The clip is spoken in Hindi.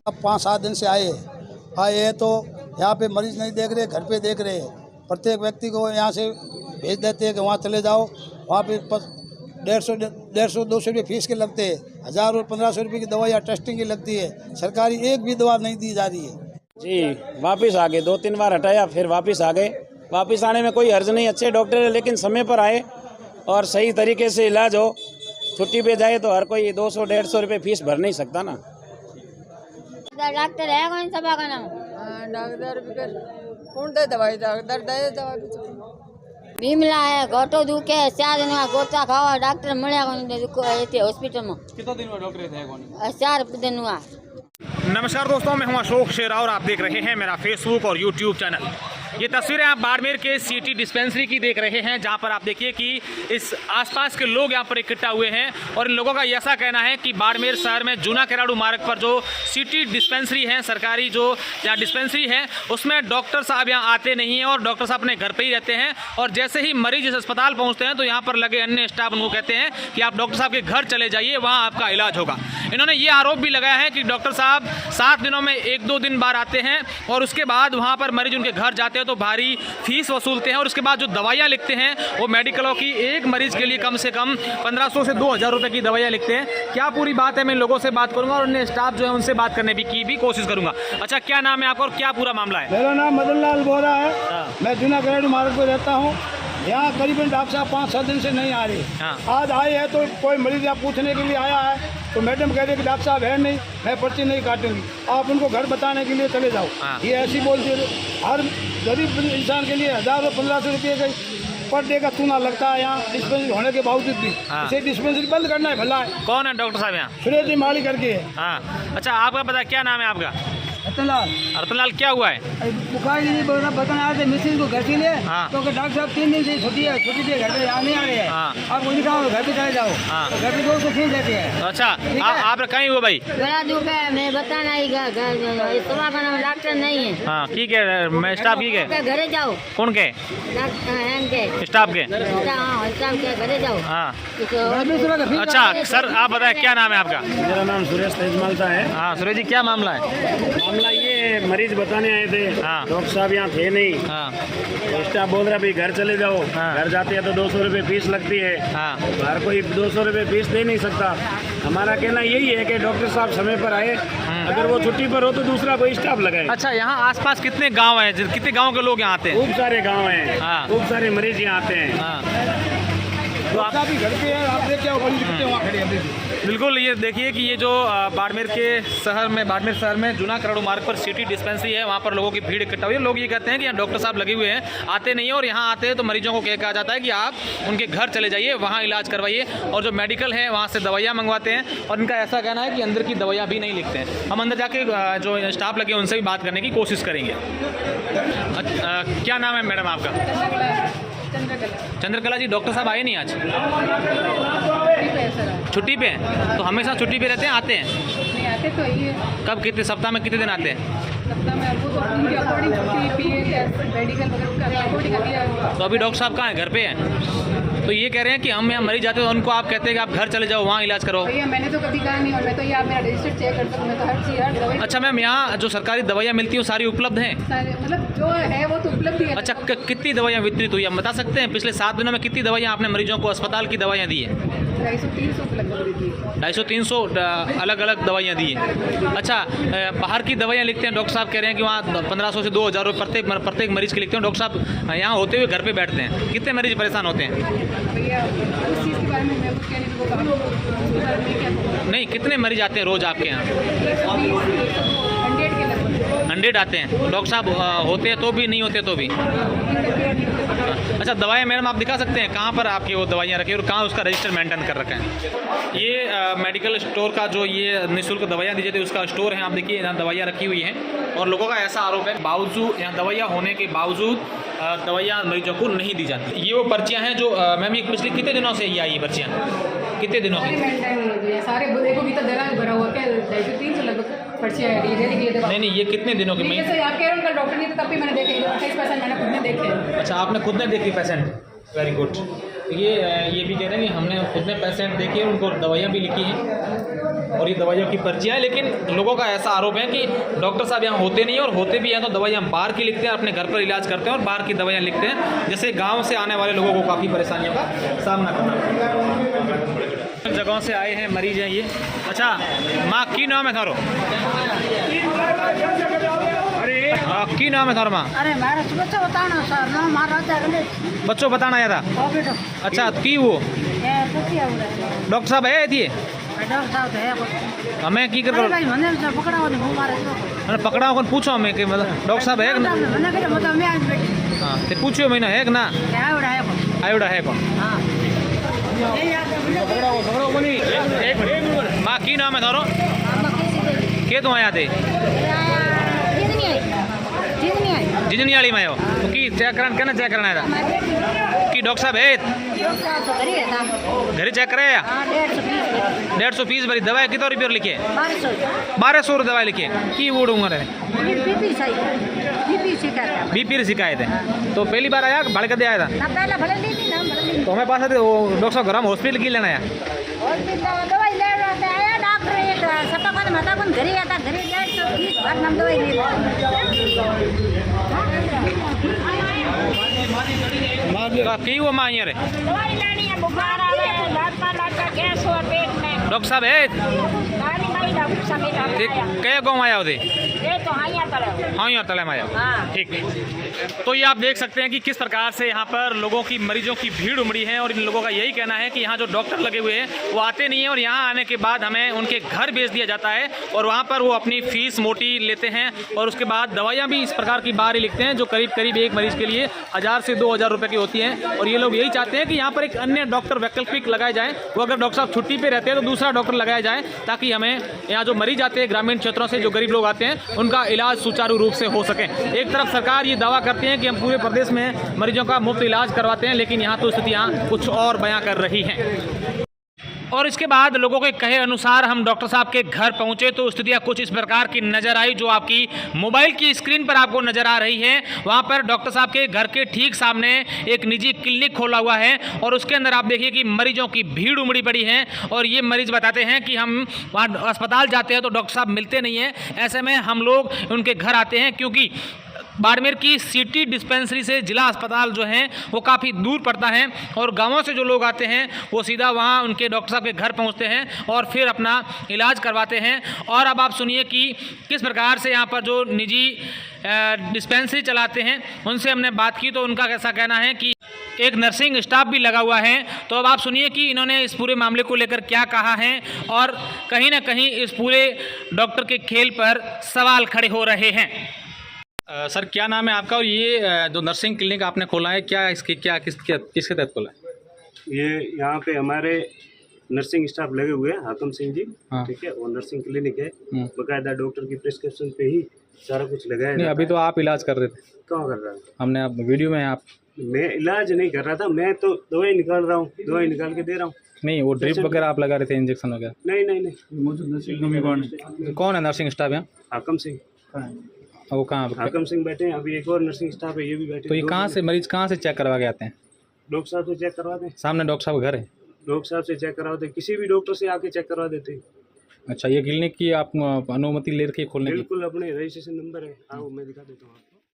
अब 5-7 दिन से आए हैं तो यहाँ पे मरीज नहीं देख रहे, घर पे देख रहे हैं। प्रत्येक व्यक्ति को यहाँ से भेज देते हैं कि वहाँ चले जाओ, वहाँ पे 150-200 रुपये फीस के लगते हैं, 1000 और 1500 रुपये की दवाइयाँ टेस्टिंग की लगती है। सरकारी एक भी दवा नहीं दी जा रही है। जी वापस आ गए, 2-3 बार हटाया फिर वापस आ गए। वापस आने में कोई हर्ज नहीं, अच्छे डॉक्टर है, लेकिन समय पर आए और सही तरीके से इलाज हो। छुट्टी पे जाए तो हर कोई 200-150 रुपये फीस भर नहीं सकता ना। डॉक्टर है कौन सा का नाम? डॉक्टर कौन दे दवाई? डॉक्टर दे दवाई बीमला है, गोटो दुखे 4 दिन में गोटा खावा, डॉक्टर મળ્યા कोनी हॉस्पिटल में। कितना दिन में डॉक्टर थे कौन? 4 दिन हुआ। नमस्कार दोस्तों, मैं हूं अशोक शेरा और आप देख रहे हैं मेरा फेसबुक और यूट्यूब चैनल। ये तस्वीरें आप बाड़मेर के सिटी डिस्पेंसरी की देख रहे हैं, जहां पर आप देखिए कि इस आसपास के लोग यहां पर इकट्ठा हुए हैं और इन लोगों का ऐसा कहना है कि बाड़मेर शहर में जूना केराड़ू मार्ग पर जो सिटी डिस्पेंसरी है, सरकारी जो यहाँ डिस्पेंसरी है, उसमें डॉक्टर साहब यहाँ आते नहीं हैं और डॉक्टर साहब अपने घर पर ही रहते हैं। और जैसे ही मरीज इस अस्पताल पहुँचते हैं तो यहाँ पर लगे अन्य स्टाफ उनको कहते हैं कि आप डॉक्टर साहब के घर चले जाइए, वहाँ आपका इलाज होगा। इन्होंने ये आरोप भी लगाया है कि डॉक्टर साहब 7 दिनों में 1-2 दिन बार आते हैं और उसके बाद वहाँ पर मरीज उनके घर जाते हैं तो भारी फीस वसूलते हैं और उसके बाद जो दवाइयाँ लिखते हैं वो मेडिकलों की एक मरीज के लिए कम से कम 1500 से 2000 रुपये की दवाइयाँ लिखते हैं। क्या पूरी बात है, मैं लोगों से बात करूंगा और उन्हें स्टाफ जो है उनसे बात करने की भी कोशिश करूंगा। अच्छा, क्या नाम है आपका और क्या पूरा मामला है? मेरा नाम मदन लाल बोरा है। मैं जूना केराड़ू मार्ग पर रहता हूँ। यहाँ करीबन डॉक्टर साहब 5-7 दिन से नहीं आ रहे। आज आए हैं तो कोई मरीज यहाँ पूछने के लिए आया है तो मैडम कह रहे कि डॉक्टर साहब है नहीं, मैं पर्ची नहीं काटूंगी, आप उनको घर बताने के लिए चले जाओ। ये ऐसी बोलती है। हर गरीब इंसान के लिए 1000 और 1500 रुपये का पर डे का चूना लगता है यहाँ डिस्पेंसरी होने के बावजूद भी। इसे डिस्पेंसरी बंद करना है भला है। कौन है डॉक्टर साहब यहाँ? सुरेश जी माली करके है। हाँ, अच्छा, आपका पता क्या नाम है आपका? रतनलाल। क्या हुआ है? बुखार की बताना आए थे मिसिंग को घर के लिए। हाँ। तो डॉक्टर साहब 3 दिन से छुट्टी है, छुट्टी पे घर पे यहाँ नहीं आ रहे हैं। हाँ। आप मुझे कहा घर पे चले जाओ। हाँ। घर पे 200 फीस देते हैं। अच्छा, आप कहीं हुआ भाई? गला दुख है, मैं बताना ही सुबह का नाम डॉक्टर नहीं है। हाँ, ठीक है, मैं स्टाफ की है। घरे जाओ। कौन के? स्टाफ के? घरे जाओ। हाँ, अच्छा सर, आप बताएं क्या नाम है आपका? मेरा नाम सुरेश तेजमालता है। हाँ सुरेश जी, क्या मामला है? मामला ये मरीज बताने आए थे। हाँ। डॉक्टर साहब यहाँ थे नहीं। हाँ। स्टाफ बोल रहा भाई घर चले जाओ। हाँ। घर जाते हैं तो 200 रुपये फीस लगती है। हाँ। हर कोई 200 रुपये फीस दे नहीं सकता। हमारा कहना यही है कि डॉक्टर साहब समय पर आए, अगर वो छुट्टी पर हो तो दूसरा कोई स्टाफ लगाए। अच्छा, यहाँ आसपास कितने गांव हैं? कितने गांव के लोग यहाँ आते हैं? खूब सारे गाँव हैं। हाँ। खूब सारे मरीज यहाँ आते हैं। हाँ। तो आप भी घर पे है, आप देख क्या वहाँ खड़े हैं। बिल्कुल, ये देखिए कि ये जो बाड़मेर शहर में जूना केराड़ू मार्ग पर सिटी डिस्पेंसरी है, वहाँ पर लोगों की भीड़ इकट्ठा हुई है। लोग ये कहते हैं कि यहाँ डॉक्टर साहब लगे हुए हैं, आते नहीं है और यहाँ आते हैं तो मरीजों को कहा जाता है कि आप उनके घर चले जाइए, वहाँ इलाज करवाइए और जो मेडिकल है वहाँ से दवाइयाँ मंगवाते हैं। और इनका ऐसा कहना है कि अंदर की दवाइयाँ भी नहीं लिखते हैं। हम अंदर जाके जो स्टाफ लगे उनसे भी बात करने की कोशिश करेंगे। क्या नाम है मैडम आपका? चंद्रकला जी। डॉक्टर साहब आए नहीं आज? छुट्टी पे हैं? तो हमेशा छुट्टी पे रहते हैं, आते हैं? नहीं आते तो ही है। कब, कितने सप्ताह में कितने दिन आते हैं? सप्ताह में वो तो उनके अकॉर्डिंग छुट्टी मेडिकल वगैरह अकॉर्डिंग दिया। तो अभी डॉक्टर साहब कहाँ हैं? घर पे हैं? तो ये कह रहे हैं कि हम यहाँ मरीज जाते हैं तो उनको आप कहते हैं कि आप घर चले जाओ, वहाँ इलाज करो। भैया मैंने तो कभी कहा नहीं, और मैं तो ये आप मेरा रजिस्टर चेक करता हूँ, मैं तो हर चीज़ हर दवाई। अच्छा मैम, यहाँ जो सरकारी दवाइयाँ मिलती हैं वो सारी उपलब्ध हैं? मतलब जो है वो तो उपलब्ध है। अच्छा, कितनी दवाइयाँ वितरित हुई आप बता सकते हैं? पिछले 7 दिनों में कितनी दवाइयाँ आपने मरीजों को अस्पताल की दवाइयाँ दी है? 250-300 उपलब्ध दी है। 250-300 अलग अलग दवाइयाँ दी हैं। अच्छा, बाहर की दवाइयाँ लिखते हैं डॉक्टर साहब, कह रहे हैं कि वहाँ 1500 से 2000 रुपये प्रत्येक मरीज के लिखते हैं। डॉक्टर साहब यहाँ होते हुए घर पे बैठते हैं, कितने मरीज परेशान होते हैं? भैया उस चीज़ के बारे में मैं कुछ कह नहीं सकता। नहीं, कितने मरीज आते हैं रोज़ आपके यहाँ? 100 के लगभग 100 आते हैं। डॉक्टर साहब होते हैं तो भी, नहीं होते तो भी? अच्छा, दवाइयाँ मैडम आप दिखा सकते हैं कहाँ पर आपकी वो दवाइयाँ रखी और कहाँ उसका रजिस्टर मेंटेन कर रखा है? ये मेडिकल स्टोर का जो ये निःशुल्क दवाइयाँ दी जाती है उसका स्टोर है। आप देखिए यहाँ दवाइयाँ रखी हुई हैं और लोगों का ऐसा आरोप है बावजूद यहाँ दवाइयाँ होने के बावजूद दवाइयाँ मरीजों को नहीं दी जाती। ये वो पर्चियाँ हैं जो मैम ये पिछले कितने दिनों से ये आई है पर्चियाँ? कितने दिनों की? सारे देखो भी तो दराज भरा हुआ क्या 250-300 लगभग पर्चियाँ है डेली के लिए। नहीं, ये कितने दिनों की? जैसे आप कह रहे हो कल डॉक्टर नहीं था तब भी मैंने देखे 28% मैंने खुद ने देखे। अच्छा, आपने खुद ने देखी पेशेंट? Very good. ये भी कह रहे हैं कि हमने खुद में पेशेंट देखे, उनको दवाइयाँ भी लिखी हैं और ये दवाइयों की पर्चियाँ हैं, लेकिन लोगों का ऐसा आरोप है कि डॉक्टर साहब यहाँ होते नहीं हैं, और होते भी हैं तो दवाइयाँ बाहर की लिखते हैं, अपने घर पर इलाज करते हैं और बाहर की दवाइयाँ लिखते हैं, जैसे गाँव से आने वाले लोगों को काफ़ी परेशानियों का सामना करना पड़ता है। जगहों से आए हैं मरीज हैं ये। अच्छा माँ की नाम है थारो? की नाम है थारो माँ? अरे मारे बच्चा बताना सर ना मारा था बच्चों बताना आया था? अच्छा की वो डॉक्टर साहब है थी? डॉक्टर साहब है हमें की कर भाई मैंने पकड़ा वो मारे अरे पकड़ा कौन पूछो हमें कि मतलब डॉक्टर साहब है ना? मैंने कहा मतलब मैं आज बैठी हाँ तो पूछियो मैंने है कि ना आयोडा है कौन? माँ की नाम है थारो? के तुम आया थे? जिंदनी वाली में हो तो की चेक कराना कहना चेक कराना था कि डॉक्टर साहब है घर चेक कराया? 150 फीस भरी। दवाई कितना रुपये लिखे? 1200 दवाई लिखे की वो उम्र है? बीपी शिकायत है। तो पहली बार आया भड़क दे आया था तो हमें पास आते वो डॉक्टर साहब घर हम हॉस्पिटल की लेना है की वो माँ रे डॉक्टर साहब है क्या गाँव आया होते? हाँ यहाँ तले में आया। ठीक तो ये आप देख सकते हैं कि किस प्रकार से यहाँ पर लोगों की मरीजों की भीड़ उमड़ी है, और इन लोगों का यही कहना है कि यहाँ जो डॉक्टर लगे हुए हैं वो आते नहीं हैं, और यहाँ आने के बाद हमें उनके घर भेज दिया जाता है और वहाँ पर वो अपनी फीस मोटी लेते हैं, और उसके बाद दवाइयाँ भी इस प्रकार की बाहर ही लिखते हैं जो करीब करीब एक मरीज के लिए 1000 से 2000 रुपये की होती हैं। और ये लोग यही चाहते हैं कि यहाँ पर एक अन्य डॉक्टर वैकल्पिक लगाए जाए, वो अगर डॉक्टर साहब छुट्टी पर रहते हैं तो दूसरा डॉक्टर लगाया जाए, ताकि हमें यहाँ जो मरीज आते हैं ग्रामीण क्षेत्रों से, जो गरीब लोग आते हैं, उनका इलाज सुचारू रूप से हो सके। एक तरफ सरकार ये दावा करती है कि हम पूरे प्रदेश में मरीजों का मुफ्त इलाज करवाते हैं, लेकिन यहाँ तो स्थितियाँ कुछ और बयां कर रही हैं। और इसके बाद लोगों के कहे अनुसार हम डॉक्टर साहब के घर पहुंचे तो स्थितियां कुछ इस प्रकार की नजर आई, जो आपकी मोबाइल की स्क्रीन पर आपको नजर आ रही है। वहां पर डॉक्टर साहब के घर के ठीक सामने एक निजी क्लिनिक खोला हुआ है, और उसके अंदर आप देखिए कि मरीजों की भीड़ उमड़ी पड़ी है, और ये मरीज बताते हैं कि हम वहाँ अस्पताल जाते हैं तो डॉक्टर साहब मिलते नहीं हैं। ऐसे में हम लोग उनके घर आते हैं, क्योंकि बाड़मेर की सिटी डिस्पेंसरी से जिला अस्पताल जो है वो काफ़ी दूर पड़ता है, और गांवों से जो लोग आते हैं वो सीधा वहां उनके डॉक्टर साहब के घर पहुंचते हैं और फिर अपना इलाज करवाते हैं। और अब आप सुनिए कि किस प्रकार से यहाँ पर जो निजी डिस्पेंसरी चलाते हैं उनसे हमने बात की, तो उनका कैसा कहना है कि एक नर्सिंग स्टाफ भी लगा हुआ है। तो अब आप सुनिए कि इन्होंने इस पूरे मामले को लेकर क्या कहा है, और कहीं ना कहीं इस पूरे डॉक्टर के खेल पर सवाल खड़े हो रहे हैं। सर क्या नाम है आपका, और ये जो नर्सिंग क्लिनिक आपने खोला है क्या इसकी किसके तहत खोला है? ये यहाँ पे हमारे नर्सिंग स्टाफ लगे हुए हैं, हाकम सिंह जी। हाँ। ठीक है, वो नर्सिंग क्लिनिक है, बकायदा डॉक्टर की प्रिस्क्रिप्शन पे ही सारा कुछ लगाया। नहीं अभी तो आप इलाज कर रहे थे। कहाँ कर रहा है? हमने आप वीडियो में आप। मैं इलाज नहीं कर रहा था, मैं तो दवाई निकाल रहा हूँ, दवाई निकाल के दे रहा हूँ। नहीं वो ड्रिप वगैरह आप लगा रहे थे, इंजेक्शन वगैरह? नहीं नहीं नहीं। कौन है नर्सिंग स्टाफ यहाँ? हाकम सिंह। वो कहाँ? हाकम सिंह बैठे हैं, अभी एक और नर्सिंग स्टाफ है, ये भी बैठे। तो ये कहाँ से मरीज कहाँ से चेक करवा के आते हैं? डॉक्टर साहब से चेक करवा दें। सामने डॉक्टर साहब घर है? डॉक्टर साहब से चेक करवा दें, किसी भी डॉक्टर से आके चेक करवा देते हैं। अच्छा ये क्लिनिक की आप अनुमति ले रखी है खोलने की? बिल्कुल, अपने रजिस्ट्रेशन नंबर है, आओ मैं दिखा देता हूँ आपको।